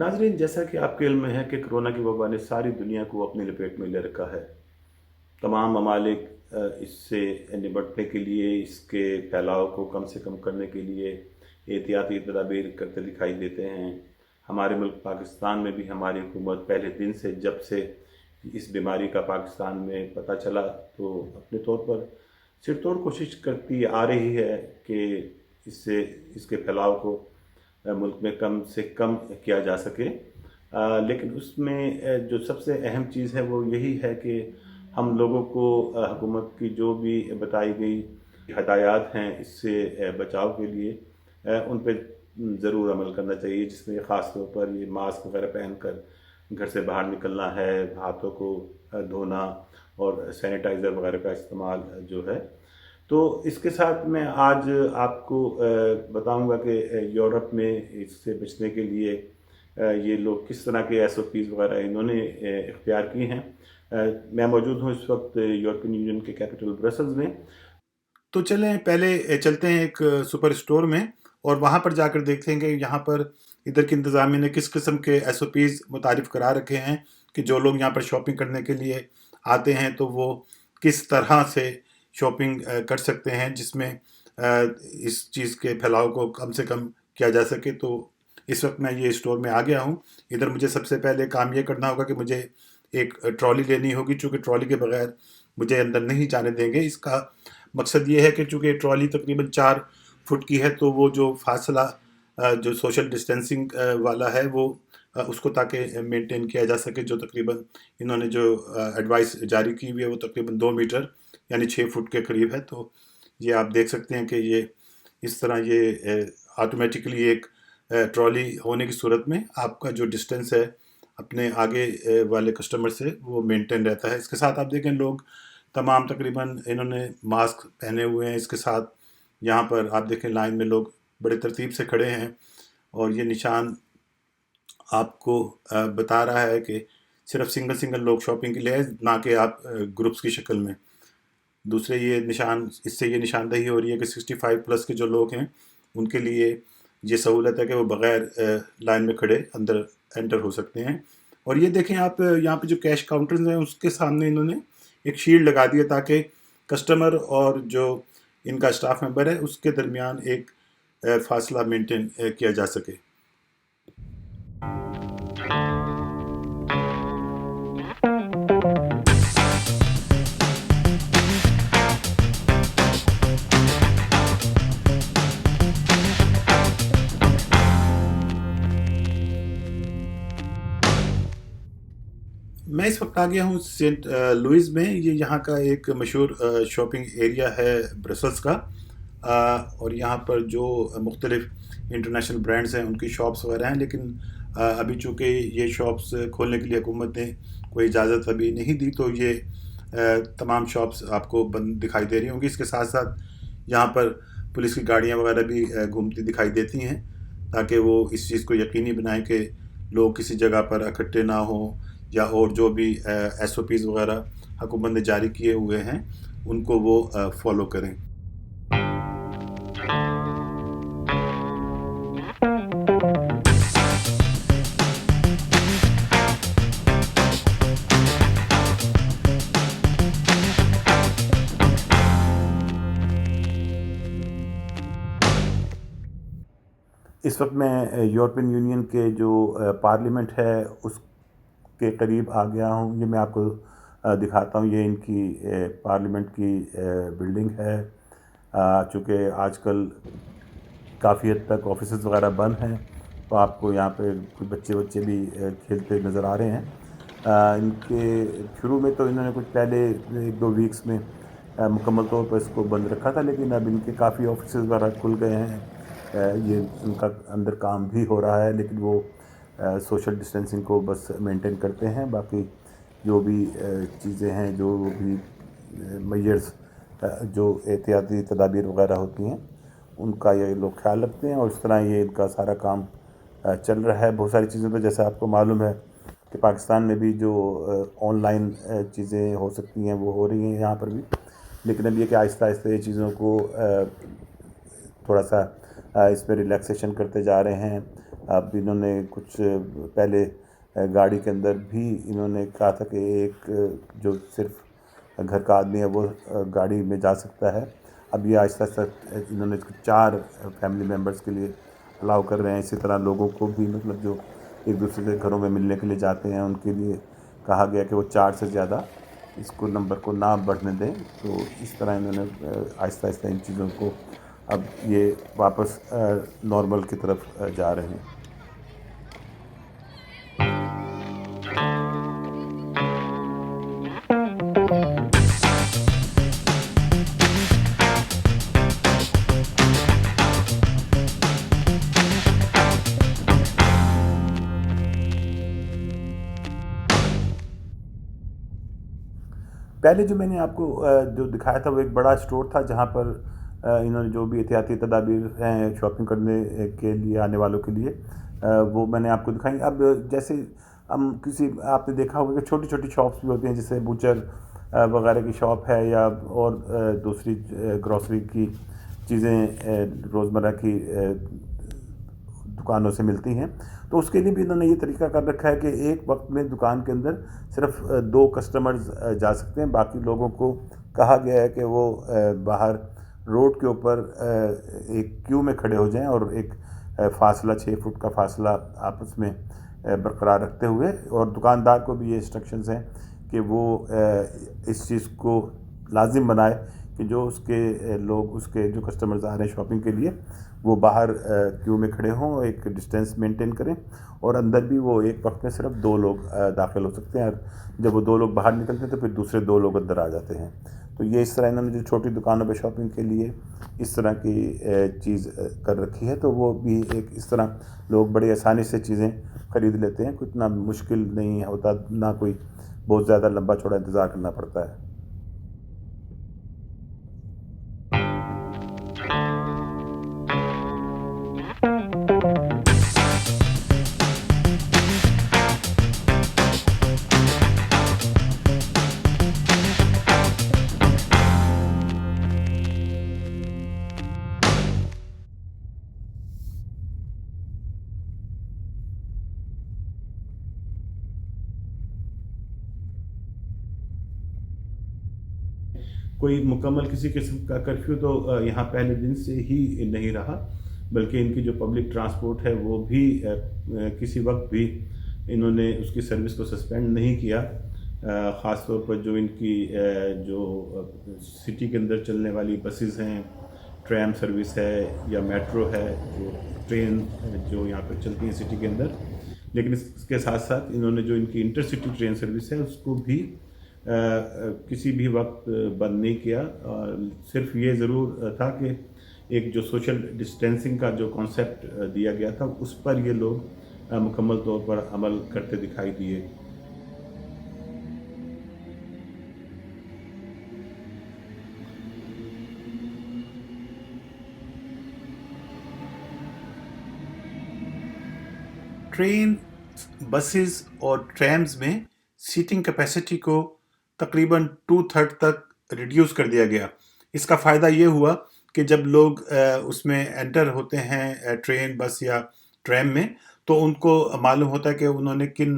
नाज़रीन, जैसा कि आपके इल्म में है कि कोरोना की वबा ने सारी दुनिया को अपनी लपेट में ले रखा है। तमाम ममालिक इससे निपटने के लिए, इसके फैलाव को कम से कम करने के लिए एहतियाती तदाबीर करते दिखाई देते हैं। हमारे मुल्क पाकिस्तान में भी हमारी हुकूमत पहले दिन से, जब से इस बीमारी का पाकिस्तान में पता चला, तो अपने तौर पर सिरतोड़ कोशिश करती आ रही है कि इससे इसके फैलाव को मुल्क में कम से कम किया जा सके। लेकिन उसमें जो सबसे अहम चीज़ है वो यही है कि हम लोगों को हुकूमत की जो भी बताई गई हदायत हैं इससे बचाव के लिए, उन पे ज़रूर अमल करना चाहिए, जिसमें ख़ास तौर पर ये मास्क वगैरह पहनकर घर से बाहर निकलना है, हाथों को धोना और सैनिटाइज़र वगैरह का इस्तेमाल जो है। तो इसके साथ मैं आज आपको बताऊंगा कि यूरोप में इससे बचने के लिए ये लोग किस तरह के एसओपीज़ वगैरह इन्होंने इख्तियार की हैं। मैं मौजूद हूँ इस वक्त यूरोपियन यूनियन के कैपिटल ब्रसल्स में। तो चलें पहले चलते हैं एक सुपर स्टोर में और वहाँ पर जाकर देखेंगे यहाँ पर इधर की इंतज़ामिया ने किस किस्म के एसओपीज़ मुतारिफ़ करा रखे हैं कि जो लोग यहाँ पर शॉपिंग करने के लिए आते हैं तो वो किस तरह से शॉपिंग कर सकते हैं, जिसमें इस चीज़ के फैलाव को कम से कम किया जा सके। तो इस वक्त मैं ये स्टोर में आ गया हूँ। इधर मुझे सबसे पहले काम ये करना होगा कि मुझे एक ट्रॉली लेनी होगी, चूँकि ट्रॉली के बगैर मुझे अंदर नहीं जाने देंगे। इसका मकसद ये है कि चूँकि ट्रॉली तकरीबन 4 फुट की है, तो वो जो फासला जो सोशल डिस्टेंसिंग वाला है वो उसको ताकि मेंटेन किया जा सके। जो तकरीबन इन्होंने जो एडवाइस जारी की हुई है वो तकरीबन 2 मीटर यानी 6 फुट के करीब है। तो ये आप देख सकते हैं कि ये इस तरह ये ऑटोमेटिकली एक ट्रॉली होने की सूरत में आपका जो डिस्टेंस है अपने आगे वाले कस्टमर से वो मेंटेन रहता है। इसके साथ आप देखें लोग तमाम तकरीबन इन्होंने मास्क पहने हुए हैं। इसके साथ यहाँ पर आप देखें लाइन में लोग बड़े तरतीब से खड़े हैं और ये निशान आपको बता रहा है कि सिर्फ सिंगल सिंगल लोग शॉपिंग के लिए है, ना कि आप ग्रुप्स की शक्ल में। दूसरे ये निशान, इससे ये निशानदही हो रही है कि 65 प्लस के जो लोग हैं उनके लिए ये सहूलत है कि वो बग़ैर लाइन में खड़े अंदर एंटर हो सकते हैं। और ये देखें आप यहाँ पे जो कैश काउंटर्स हैं उसके सामने इन्होंने एक शील्ड लगा दी है ताकि कस्टमर और जो इनका स्टाफ मेंबर है उसके दरमियान एक फासला मेंटेन किया जा सके। मैं इस वक्त आ गया हूँ सेंट लुइस में। ये यहाँ का एक मशहूर शॉपिंग एरिया है ब्रसल्स का। और यहाँ पर जो मुख्तलिफ इंटरनेशनल ब्रांड्स हैं उनकी शॉप्स वगैरह हैं, लेकिन अभी चूँकि ये शॉप्स खोलने के लिए हुकूमत ने कोई इजाज़त अभी नहीं दी, तो ये तमाम शॉप्स आपको बंद दिखाई दे रही होंगी। इसके साथ साथ यहाँ पर पुलिस की गाड़ियाँ वगैरह भी घूमती दिखाई देती हैं ताकि वो इस चीज़ को यकीनी बनाएं कि लोग किसी जगह पर इकट्ठे ना हों, या और जो भी एसओपीज़ वगैरह हुकूमत ने जारी किए हुए हैं उनको वो फॉलो करें। इस वक्त मैं यूरोपियन यूनियन के जो पार्लियामेंट है उसके करीब आ गया हूँ। ये मैं आपको दिखाता हूँ। ये इनकी पार्लियामेंट की बिल्डिंग है। चूँकि आजकल काफ़ी हद तक ऑफिसेज़ वगैरह बंद हैं, तो आपको यहाँ पे कुछ बच्चे बच्चे भी खेलते नज़र आ रहे हैं। इनके शुरू में तो इन्होंने कुछ पहले 1-2 वीक्स में मुकम्मल तौर पर इसको बंद रखा था, लेकिन अब इनके काफ़ी ऑफिसेज़ वगैरह खुल गए हैं। ये उनका अंदर काम भी हो रहा है, लेकिन वो सोशल डिस्टेंसिंग को बस मेंटेन करते हैं। बाकी जो भी चीज़ें हैं, जो भी मेजर्स जो एहतियाती तदाबीर वगैरह होती हैं उनका ये लोग ख्याल रखते हैं और इस तरह ये इनका सारा काम चल रहा है। बहुत सारी चीज़ें तो जैसे आपको मालूम है कि पाकिस्तान में भी जो ऑनलाइन चीज़ें हो सकती हैं वो हो रही हैं यहाँ पर भी, लेकिन अब ये कि आहिस्ता आहिस्ता ये चीज़ों को थोड़ा सा इसमें रिलैक्सेशन करते जा रहे हैं। अब इन्होंने कुछ पहले गाड़ी के अंदर भी इन्होंने कहा था कि एक जो सिर्फ घर का आदमी है वो गाड़ी में जा सकता है। अब ये आहिस्ता आहिस्ता इन्होंने 4 फैमिली मेम्बर्स के लिए अलाउ कर रहे हैं। इसी तरह लोगों को भी मतलब जो एक दूसरे के घरों में मिलने के लिए जाते हैं उनके लिए कहा गया कि वो 4 से ज़्यादा इसको नंबर को ना बढ़ने दें। तो इस तरह इन्होंने आहिस्ता आहिस्ता इन चीज़ों को अब ये वापस नॉर्मल की तरफ जा रहे हैं। पहले जो मैंने आपको जो दिखाया था वो एक बड़ा स्टोर था जहाँ पर इन्होंने जो भी एहतियाती तदाबीर हैं शॉपिंग करने के लिए आने वालों के लिए वो मैंने आपको दिखाई। अब जैसे हम किसी आपने देखा होगा कि छोटी छोटी शॉप्स भी होती हैं, जैसे बूचर वगैरह की शॉप है या और दूसरी ग्रॉसरी की चीज़ें रोज़मर्रा की दुकानों से मिलती हैं। तो उसके लिए भी इन्होंने ये तरीका कर रखा है कि एक वक्त में दुकान के अंदर सिर्फ 2 कस्टमर्स जा सकते हैं। बाकी लोगों को कहा गया है कि वो बाहर रोड के ऊपर एक क्यू में खड़े हो जाएं और एक फासला 6 फुट का फासला आपस में बरकरार रखते हुए, और दुकानदार को भी ये इंस्ट्रक्शंस हैं कि वो इस चीज़ को लाजिम बनाए कि जो उसके लोग उसके जो कस्टमर्स आ रहे हैं शॉपिंग के लिए वो बाहर क्यू में खड़े हों, एक डिस्टेंस मेंटेन करें, और अंदर भी वो एक वक्त में सिर्फ 2 लोग दाखिल हो सकते हैं। और जब वो 2 लोग बाहर निकलते हैं तो फिर दूसरे 2 लोग अंदर आ जाते हैं। तो ये इस तरह इन्होंने जो छोटी दुकानों पे शॉपिंग के लिए इस तरह की चीज़ कर रखी है, तो वो भी एक इस तरह लोग बड़ी आसानी से चीज़ें ख़रीद लेते हैं। कुछ इतना मुश्किल नहीं होता, ना कोई बहुत ज़्यादा लंबा चौड़ा इंतज़ार करना पड़ता है। कोई मुकम्मल किसी किस्म का कर्फ्यू तो यहाँ पहले दिन से ही नहीं रहा, बल्कि इनकी जो पब्लिक ट्रांसपोर्ट है वो भी किसी वक्त भी इन्होंने उसकी सर्विस को सस्पेंड नहीं किया। ख़ास तौर पर जो इनकी जो सिटी के अंदर चलने वाली बसेस हैं, ट्रैम सर्विस है या मेट्रो है, जो ट्रेन जो यहाँ पर चलती हैं सिटी के अंदर, लेकिन इसके साथ साथ इन्होंने जो इनकी इंटरसिटी ट्रेन सर्विस है उसको भी किसी भी वक्त बंद नहीं किया। सिर्फ ये ज़रूर था कि एक जो सोशल डिस्टेंसिंग का जो कॉन्सेप्ट दिया गया था उस पर ये लोग मुकम्मल तौर पर अमल करते दिखाई दिए। ट्रेन, बसेस और ट्रैम्स में सीटिंग कैपेसिटी को तकरीबन 2/3 तक रिड्यूस कर दिया गया। इसका फ़ायदा ये हुआ कि जब लोग उसमें एंटर होते हैं ट्रेन, बस या ट्रैम में, तो उनको मालूम होता है कि उन्होंने किन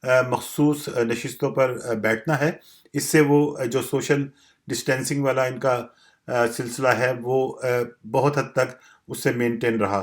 मखसूस नशिस्तों पर बैठना है। इससे वो जो सोशल डिस्टेंसिंग वाला इनका सिलसिला है वो बहुत हद तक उससे मेंटेन रहा।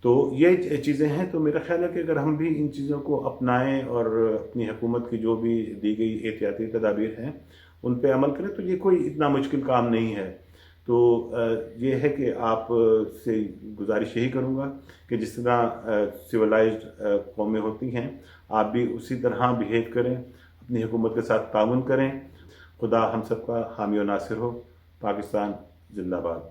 तो ये चीज़ें हैं, तो मेरा ख़्याल है कि अगर हम भी इन चीज़ों को अपनाएं और अपनी हुकूमत की जो भी दी गई एहतियाती तदाबीर हैं उन पे अमल करें तो ये कोई इतना मुश्किल काम नहीं है। तो ये है कि आप से गुजारिश यही करूँगा कि जिस तरह सिविलाइज्ड कौमें होती हैं आप भी उसी तरह बिहेव करें, अपनी हुकूमत के साथ ताउन करें। खुदा हम सबका हामी और नासिर हो। पाकिस्तान जिंदाबाद।